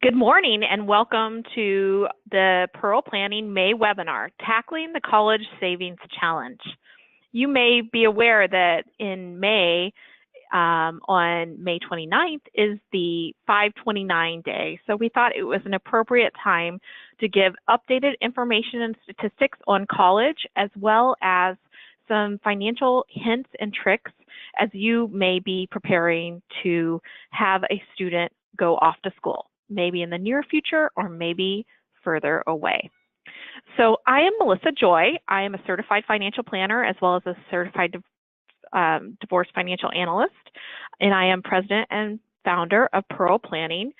Good morning and welcome to the Pearl Planning May webinar, Tackling the College Savings Challenge. You may be aware that in May, on May 29th, is the 529 day. So we thought it was an appropriate time to give updated information and statistics on college, as well as some financial hints and tricks as you may be preparing to have a student go off to school, maybe in the near future or maybe further away. So I am Melissa Joy. I am a certified financial planner as well as a certified divorce financial analyst, and I am president and founder of Pearl Planning.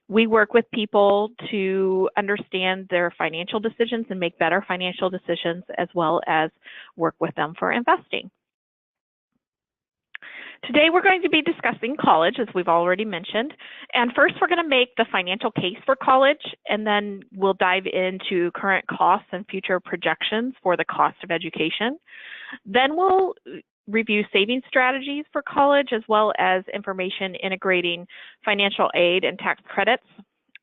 We work with people to understand their financial decisions and make better financial decisions, as well as work with them for investing. Today we're going to be discussing college, as we've already mentioned, and first we're going to make the financial case for college, and then we'll dive into current costs and future projections for the cost of education. Then we'll review saving strategies for college, as well as information integrating financial aid and tax credits.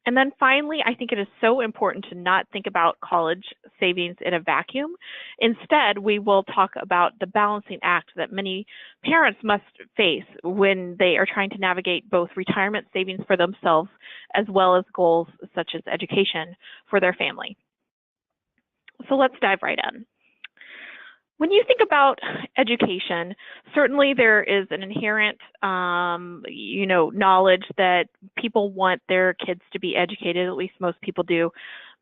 And then finally, I think it is so important to not think about college savings in a vacuum. Instead, we will talk about the balancing act that many parents must face when they are trying to navigate both retirement savings for themselves, as well as goals such as education for their family. So let's dive right in. When you think about education, certainly there is an inherent, knowledge that people want their kids to be educated, at least most people do.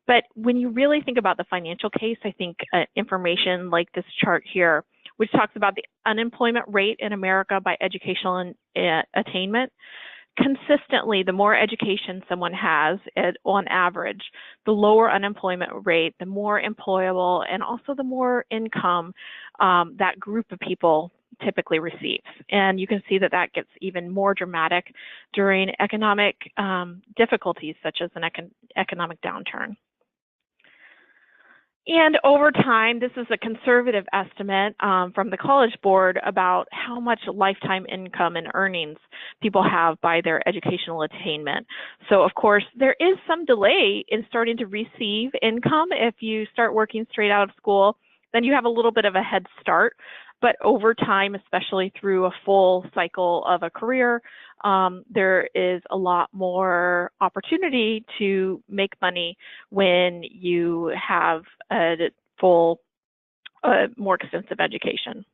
But when you really think about the financial case, I think information like this chart here, which talks about the unemployment rate in America by educational attainment, consistently, the more education someone has, on average, the lower unemployment rate, the more employable, and also the more income that group of people typically receives. And you can see that that gets even more dramatic during economic difficulties, such as an economic downturn. And over time, this is a conservative estimate from the College Board about how much lifetime income and earnings people have by their educational attainment. So, of course, there is some delay in starting to receive income. If you start working straight out of school, then you have a little bit of a head start. But over time, especially through a full cycle of a career, there is a lot more opportunity to make money when you have a full, more extensive education.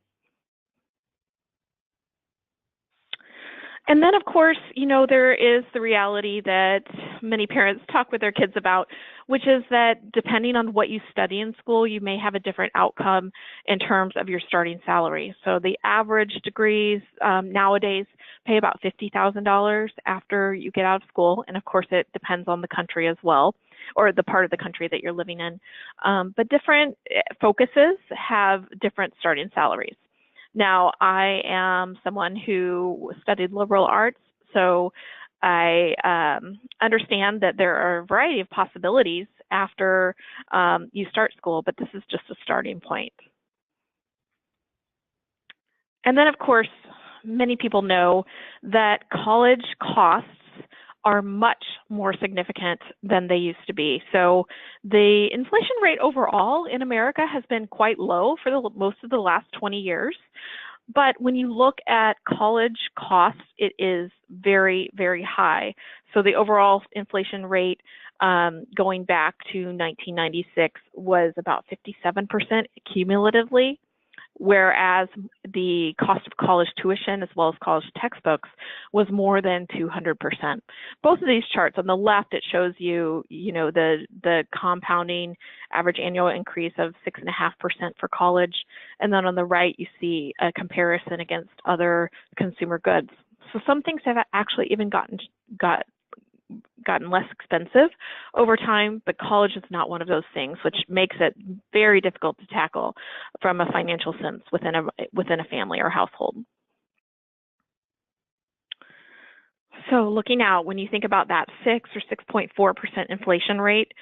And then, of course, there is the reality that many parents talk with their kids about, which is that depending on what you study in school, you may have a different outcome in terms of your starting salary. So the average degrees nowadays pay about $50,000 after you get out of school. And of course, it depends on the country as well, or the part of the country that you're living in. But different focuses have different starting salaries. Now, I am someone who studied liberal arts, so I understand that there are a variety of possibilities after you start school, but this is just a starting point. And then, of course, many people know that college costs are much more significant than they used to be. So the inflation rate overall in America has been quite low for most of the last 20 years. But when you look at college costs, it is very, very high. So the overall inflation rate going back to 1996 was about 57% cumulatively, whereas the cost of college tuition as well as college textbooks was more than 200%. Both of these charts, on the left, it shows you, the compounding average annual increase of 6.5% for college, and then on the right, you see a comparison against other consumer goods. So some things have actually even gotten less expensive over time, but college is not one of those things, which makes it very difficult to tackle from a financial sense within a family or household. So looking out, when you think about that 6 or 6.4% inflation rate,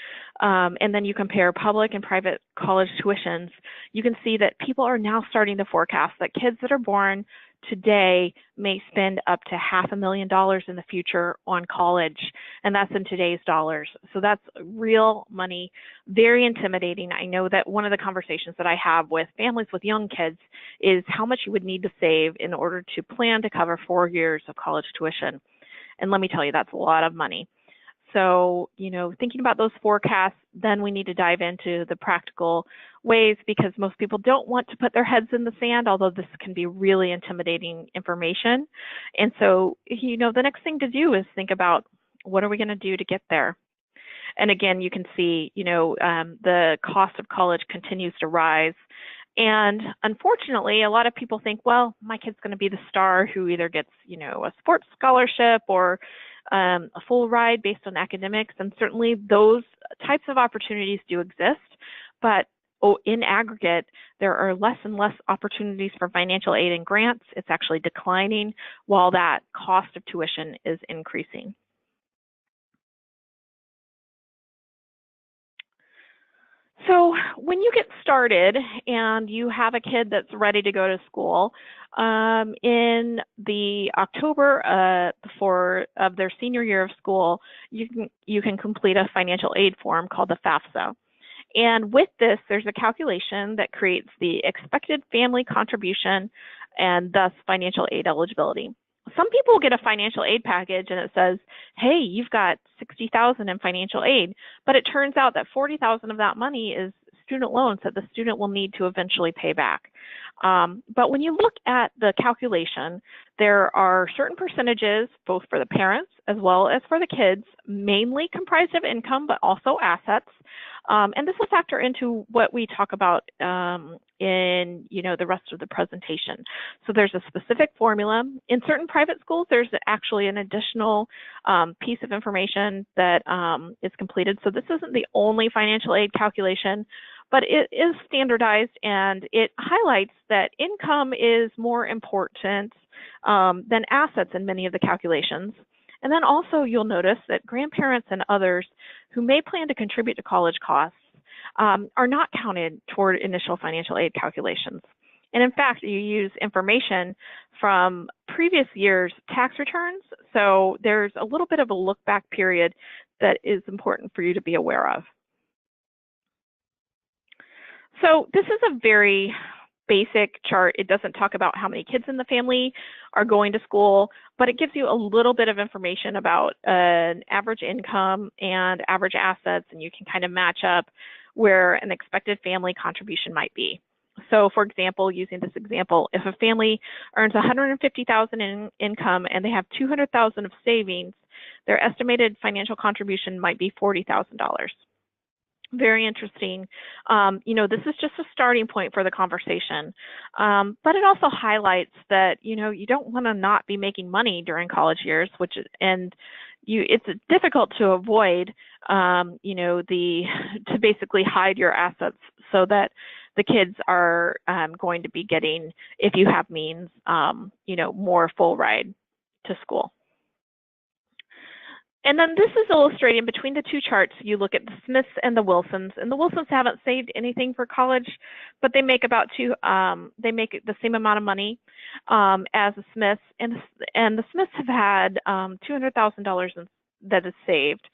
and then you compare public and private college tuitions, you can see that people are now starting to forecast that kids that are born today may spend up to $500,000 in the future on college, and that's in today's dollars. So that's real money, very intimidating. I know that one of the conversations that I have with families with young kids is how much you would need to save in order to plan to cover 4 years of college tuition. And let me tell you, that's a lot of money. So, thinking about those forecasts, then we need to dive into the practical ways, because most people don't want to put their heads in the sand, although this can be really intimidating information. And so, the next thing to do is think about, what are we going to do to get there? And again, you can see, the cost of college continues to rise. And unfortunately, a lot of people think, well, my kid's going to be the star who either gets, a sports scholarship or a full ride based on academics. And certainly those types of opportunities do exist. But in aggregate, there are less and less opportunities for financial aid and grants. It's actually declining while that cost of tuition is increasing. So when you get started and you have a kid that's ready to go to school, in the October of their senior year of school, you can complete a financial aid form called the Fafsa. And with this, there's a calculation that creates the expected family contribution and thus financial aid eligibility. Some people get a financial aid package and it says, hey, you've got $60,000 in financial aid, but it turns out that $40,000 of that money is student loans that the student will need to eventually pay back. But when you look at the calculation, there are certain percentages, both for the parents as well as for the kids, mainly comprised of income, but also assets. And this will factor into what we talk about in the rest of the presentation. So there's a specific formula. In certain private schools, there's actually an additional piece of information that is completed. So this isn't the only financial aid calculation, but it is standardized, and it highlights that income is more important than assets in many of the calculations. And then also you'll notice that grandparents and others who may plan to contribute to college costs are not counted toward initial financial aid calculations. And in fact, you use information from previous year's tax returns, so there's a little bit of a look back period that is important for you to be aware of. So this is a very basic chart. It doesn't talk about how many kids in the family are going to school, but it gives you a little bit of information about an average income and average assets, and you can kind of match up where an expected family contribution might be. So for example, using this example, if a family earns $150,000 in income and they have $200,000 of savings, their estimated financial contribution might be $40,000. Very interesting. This is just a starting point for the conversation, but it also highlights that, you don't want to not be making money during college years, it's difficult to avoid, to basically hide your assets so that the kids are going to be getting, if you have means, more full ride to school. And then this is illustrating between the two charts. You look at the Smiths and the Wilsons, and the Wilsons haven't saved anything for college, but they make they make the same amount of money as the Smiths, and the Smiths have had $200,000 that is saved.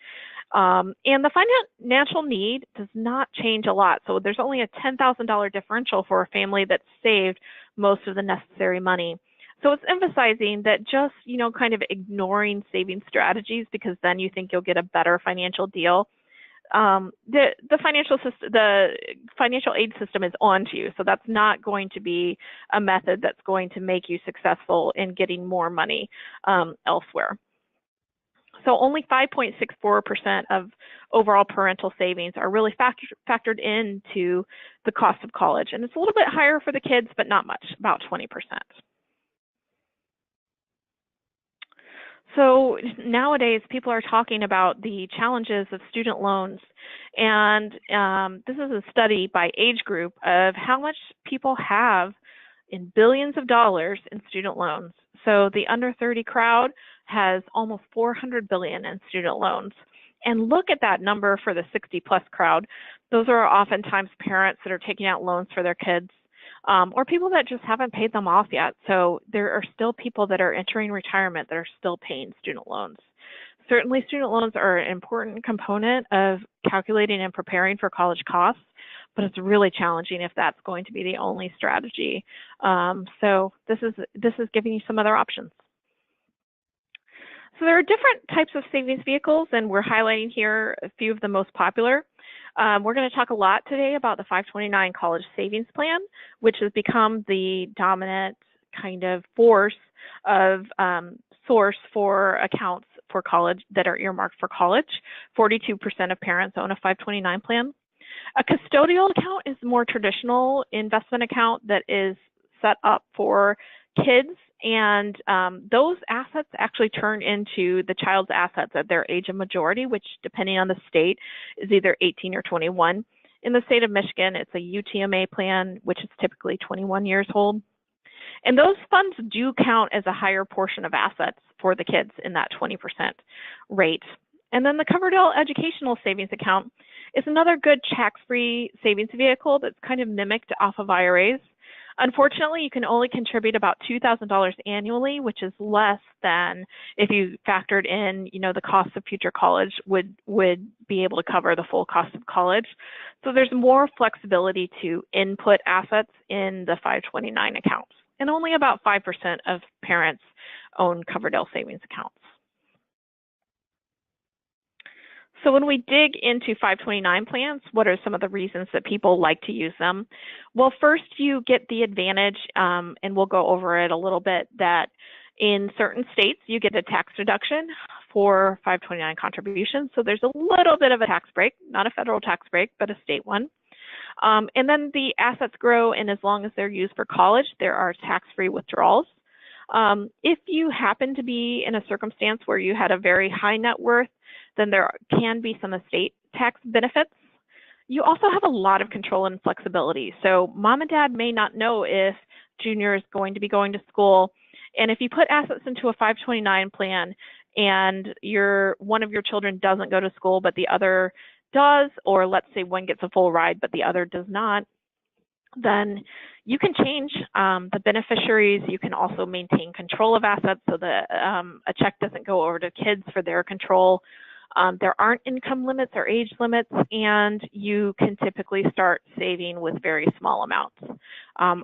And the financial need does not change a lot. So there's only a $10,000 differential for a family that's saved most of the necessary money. So it's emphasizing that just, kind of ignoring saving strategies because then you think you'll get a better financial deal. The financial aid system is on to you. So that's not going to be a method that's going to make you successful in getting more money elsewhere. So only 5.64% of overall parental savings are really factored into the cost of college. And it's a little bit higher for the kids, but not much, about 20%. So nowadays, people are talking about the challenges of student loans. And this is a study by age group of how much people have in billions of dollars in student loans. So the under 30 crowd has almost $400 billion in student loans. And look at that number for the 60 plus crowd. Those are oftentimes parents that are taking out loans for their kids. or people that just haven't paid them off yet. So there are still people that are entering retirement that are still paying student loans. Certainly, student loans are an important component of calculating and preparing for college costs, but it's really challenging if that's going to be the only strategy. So this is giving you some other options. So there are different types of savings vehicles, and we're highlighting here a few of the most popular. We're going to talk a lot today about the 529 College Savings Plan, which has become the dominant kind of source for accounts for college that are earmarked for college. 42% of parents own a 529 plan. A custodial account is a more traditional investment account that is set up for kids, and those assets actually turn into the child's assets at their age of majority, which, depending on the state, is either 18 or 21. In the state of Michigan, it's a UTMA plan, which is typically 21 years old. And those funds do count as a higher portion of assets for the kids in that 20% rate. And then the Coverdell Educational Savings Account is another good tax-free savings vehicle that's kind of mimicked off of IRAs. Unfortunately, you can only contribute about $2,000 annually, which is less than if you factored in, the cost of future college would be able to cover the full cost of college. So there's more flexibility to input assets in the 529 accounts. And only about 5% of parents own Coverdell savings accounts. So when we dig into 529 plans, what are some of the reasons that people like to use them? Well, first you get the advantage, and we'll go over it a little bit, that in certain states you get a tax deduction for 529 contributions. So there's a little bit of a tax break, not a federal tax break, but a state one. And then the assets grow, and as long as they're used for college, there are tax-free withdrawals. If you happen to be in a circumstance where you had a very high net worth, then there can be some estate tax benefits. You also have a lot of control and flexibility. So mom and dad may not know if junior is going to be going to school. And if you put assets into a 529 plan and one of your children doesn't go to school but the other does, or let's say one gets a full ride but the other does not, then you can change the beneficiaries. You can also maintain control of assets so that a check doesn't go over to kids for their control. There aren't income limits or age limits, and you can typically start saving with very small amounts.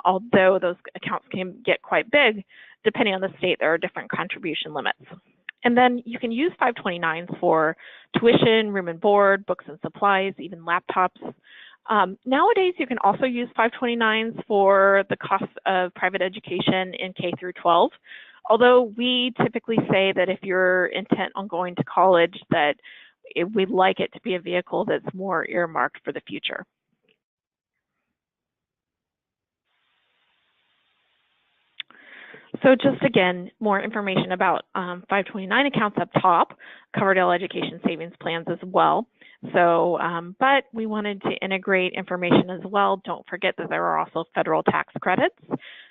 Although those accounts can get quite big, depending on the state, there are different contribution limits. And then you can use 529s for tuition, room and board, books and supplies, even laptops. Nowadays, you can also use 529s for the cost of private education in K through 12. Although we typically say that if you're intent on going to college, that we'd like it to be a vehicle that's more earmarked for the future. So just again, more information about 529 accounts up top, Coverdell Education Savings Plans as well. So, but we wanted to integrate information as well. Don't forget that there are also federal tax credits.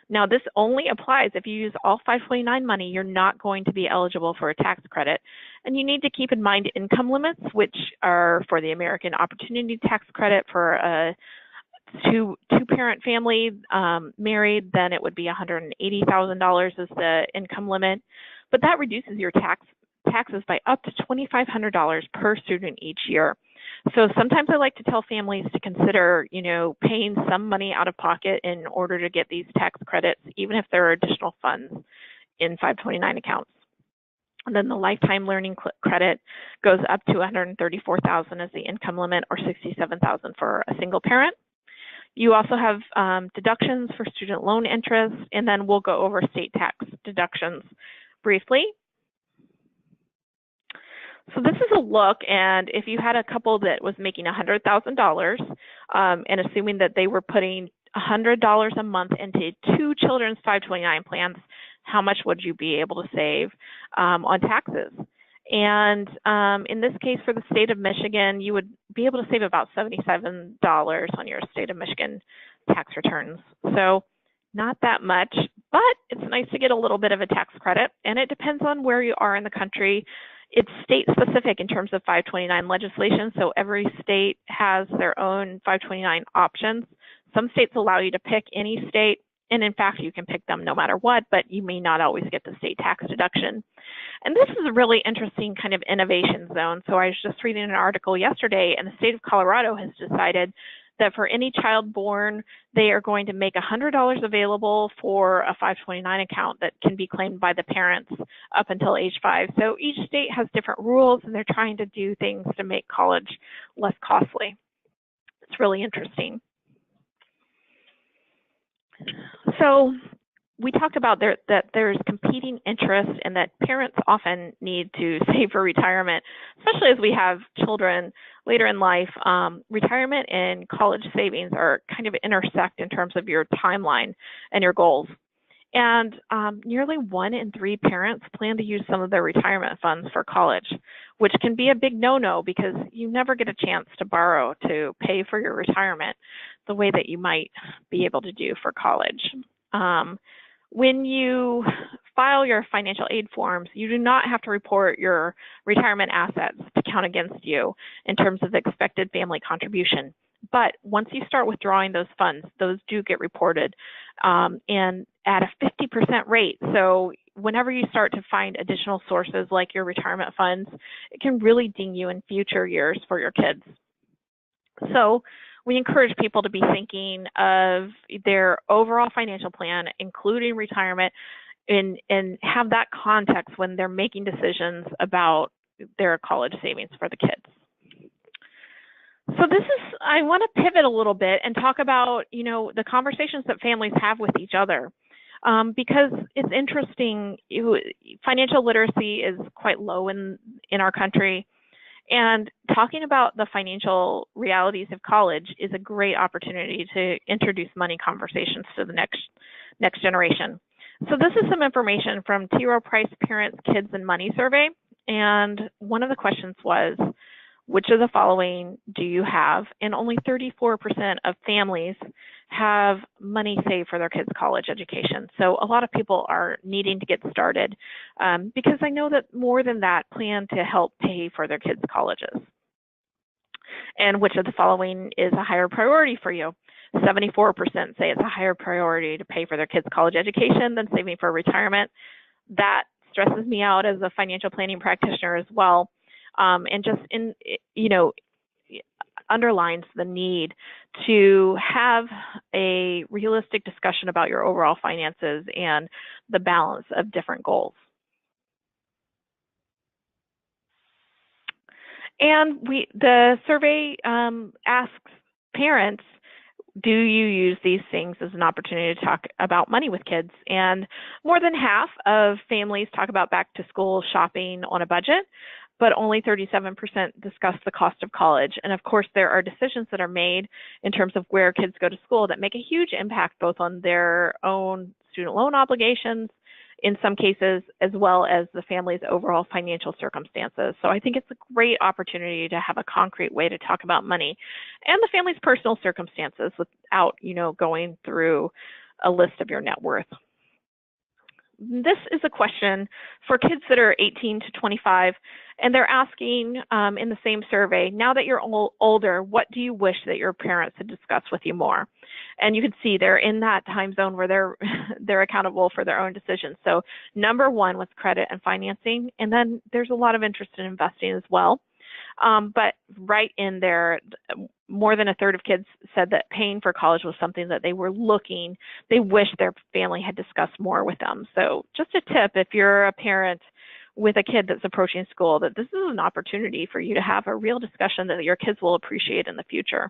Now, this only applies if you use all 529 money. You're not going to be eligible for a tax credit. And you need to keep in mind income limits, which are for the American Opportunity Tax Credit for a two-parent family married, then it would be $180,000 is the income limit. But that reduces your taxes by up to $2,500 per student each year. So sometimes I like to tell families to consider, paying some money out of pocket in order to get these tax credits, even if there are additional funds in 529 accounts. And then the lifetime learning credit goes up to $134,000 as the income limit, or $67,000 for a single parent. You also have deductions for student loan interest, and then we'll go over state tax deductions briefly. So this is a look, and if you had a couple that was making $100,000, and assuming that they were putting $100 a month into two children's 529 plans, how much would you be able to save on taxes? And in this case, for the state of Michigan, you would be able to save about $77 on your state of Michigan tax returns. So not that much, but it's nice to get a little bit of a tax credit, and it depends on where you are in the country. It's state specific in terms of 529 legislation, so every state has their own 529 options. Some states allow you to pick any state, and in fact, you can pick them no matter what, but you may not always get the state tax deduction. And this is a really interesting kind of innovation zone. So I was just reading an article yesterday, and the state of Colorado has decided that for any child born, they are going to make $100 available for a 529 account that can be claimed by the parents up until age 5. So each state has different rules, and they're trying to do things to make college less costly. It's really interesting. So we talked about that there's competing interests and that parents often need to save for retirement, especially as we have children later in life. Retirement and college savings are kind of intersect in terms of your timeline and your goals. And nearly 1 in 3 parents plan to use some of their retirement funds for college, which can be a big no-no because you never get a chance to borrow to pay for your retirement the way that you might be able to do for college. When you file your financial aid forms, you do not have to report your retirement assets to count against you in terms of expected family contribution. But once you start withdrawing those funds, those do get reported and at a 50% rate. So whenever you start to find additional sources like your retirement funds, it can really ding you in future years for your kids. So we encourage people to be thinking of their overall financial plan, including retirement, and have that context when they're making decisions about their college savings for the kids. So I want to pivot a little bit and talk about, the conversations that families have with each other. Because it's interesting, financial literacy is quite low in our country. And talking about the financial realities of college is a great opportunity to introduce money conversations to the next generation. So this is some information from T. Rowe Price Parents, Kids, and Money Survey. And one of the questions was, which of the following do you have? And only 34% of families have money saved for their kids' college education. So a lot of people are needing to get started because I know that more than that plan to help pay for their kids' colleges. And which of the following is a higher priority for you? 74% say it's a higher priority to pay for their kids' college education than saving for retirement. That stresses me out as a financial planning practitioner as well. And just underlines the need to have a realistic discussion about your overall finances and the balance of different goals. And the survey asks parents, do you use these things as an opportunity to talk about money with kids? And more than half of families talk about back to school shopping on a budget, but only 37% discuss the cost of college. And of course, there are decisions that are made in terms of where kids go to school that make a huge impact both on their own student loan obligations, in some cases, as well as the family's overall financial circumstances. So I think it's a great opportunity to have a concrete way to talk about money and the family's personal circumstances without, going through a list of your net worth. This is a question for kids that are 18 to 25, and they're asking in the same survey, now that you're older, what do you wish that your parents had discussed with you more? And you can see they're in that time zone where they're accountable for their own decisions. So number 1 was credit and financing, and then there's a lot of interest in investing as well. But right in there, more than a third of kids said that paying for college was something that they wish their family had discussed more with them. So just a tip, if you're a parent with a kid that's approaching school, that this is an opportunity for you to have a real discussion that your kids will appreciate in the future.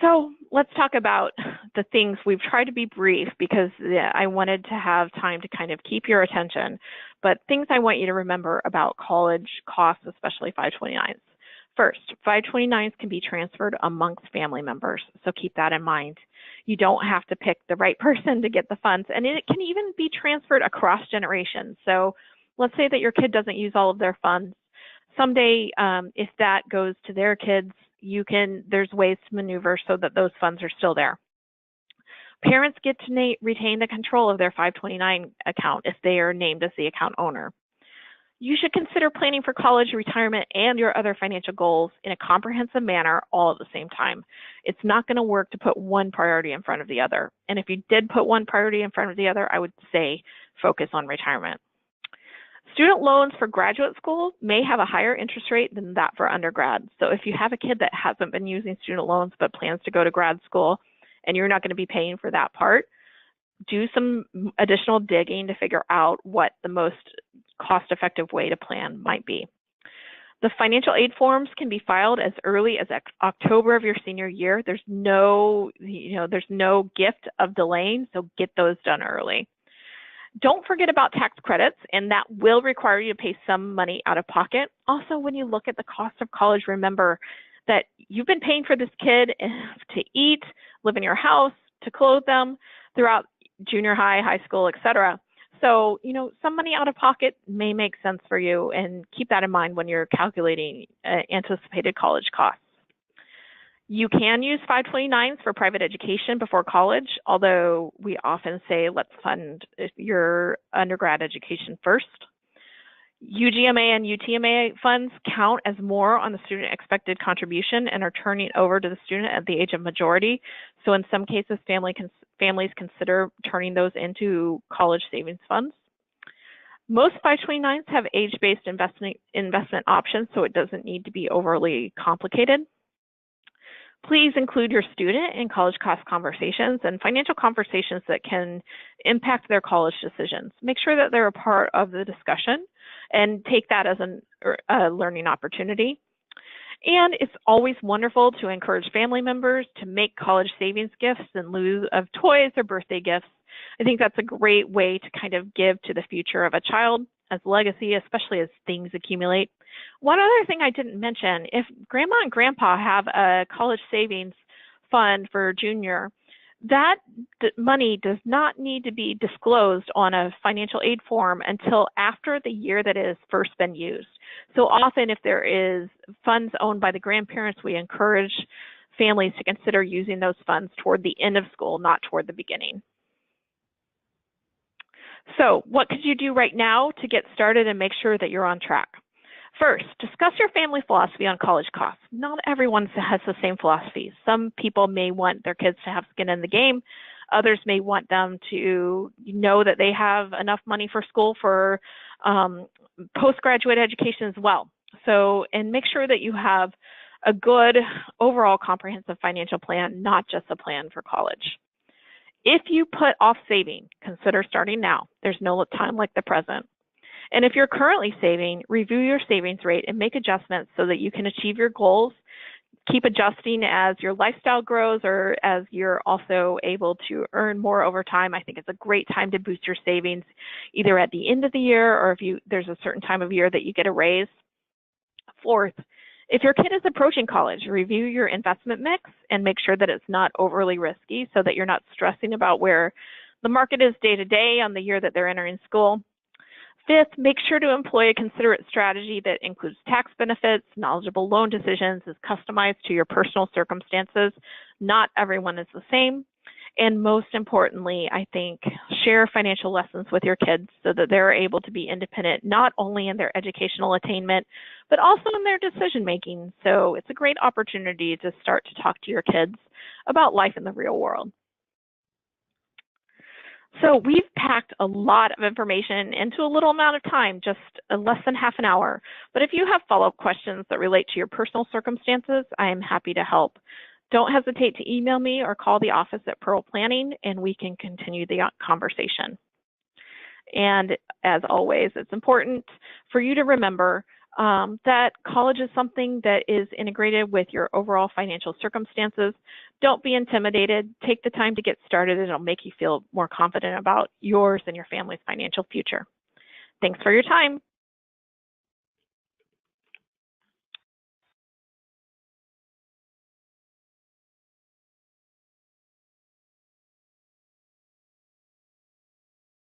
So let's talk about the things. We've tried to be brief because I wanted to have time to kind of keep your attention, but things I want you to remember about college costs, especially 529s. First, 529s can be transferred amongst family members, so keep that in mind. You don't have to pick the right person to get the funds, and it can even be transferred across generations. So let's say that your kid doesn't use all of their funds. Someday, if that goes to their kids, there's ways to maneuver so that those funds are still there. Parents get to retain the control of their 529 account if they are named as the account owner. You should consider planning for college, retirement, and your other financial goals in a comprehensive manner all at the same time. It's not going to work to put one priority in front of the other. And if you did put one priority in front of the other, I would say focus on retirement. Student loans for graduate school may have a higher interest rate than that for undergrad. So if you have a kid that hasn't been using student loans but plans to go to grad school and you're not going to be paying for that part, do some additional digging to figure out what the most cost-effective way to plan might be. The financial aid forms can be filed as early as October of your senior year. There's no gift of delaying, so get those done early. Don't forget about tax credits, and that will require you to pay some money out of pocket. Also, when you look at the cost of college, remember that you've been paying for this kid to eat, live in your house, to clothe them throughout junior high, high school, etc. So, some money out of pocket may make sense for you, and keep that in mind when you're calculating anticipated college costs. You can use 529s for private education before college, although we often say let's fund your undergrad education first. UGMA and UTMA funds count as more on the student expected contribution and are turning over to the student at the age of majority. So in some cases, families consider turning those into college savings funds. Most 529s have age-based investment options, so it doesn't need to be overly complicated. Please include your student in college cost conversations and financial conversations that can impact their college decisions. Make sure that they're a part of the discussion and take that as a learning opportunity. And it's always wonderful to encourage family members to make college savings gifts in lieu of toys or birthday gifts. I think that's a great way to kind of give to the future of a child as legacy, especially as things accumulate. One other thing I didn't mention, if grandma and grandpa have a college savings fund for junior, that money does not need to be disclosed on a financial aid form until after the year that it has first been used. So often if there is funds owned by the grandparents, we encourage families to consider using those funds toward the end of school, not toward the beginning. So what could you do right now to get started and make sure that you're on track? First, discuss your family philosophy on college costs. Not everyone has the same philosophy. Some people may want their kids to have skin in the game. Others may want them to know that they have enough money for school for postgraduate education as well. So, and make sure that you have a good overall comprehensive financial plan, not just a plan for college. If you put off saving, consider starting now. There's no time like the present. And if you're currently saving, review your savings rate and make adjustments so that you can achieve your goals. Keep adjusting as your lifestyle grows or as you're also able to earn more over time. I think it's a great time to boost your savings, either at the end of the year or if there's a certain time of year that you get a raise. Fourth, if your kid is approaching college, review your investment mix and make sure that it's not overly risky so that you're not stressing about where the market is day to day on the year that they're entering school. Fifth, make sure to employ a considerate strategy that includes tax benefits. Knowledgeable loan decisions is customized to your personal circumstances. Not everyone is the same. And most importantly, I think, share financial lessons with your kids so that they're able to be independent, not only in their educational attainment, but also in their decision making. So it's a great opportunity to start to talk to your kids about life in the real world. So we've packed a lot of information into a little amount of time, just less than half an hour. But if you have follow-up questions that relate to your personal circumstances, I am happy to help. Don't hesitate to email me or call the office at Pearl Planning, and we can continue the conversation. And as always, it's important for you to remember that college is something that is integrated with your overall financial circumstances. Don't be intimidated. Take the time to get started. It'll make you feel more confident about yours and your family's financial future. Thanks for your time.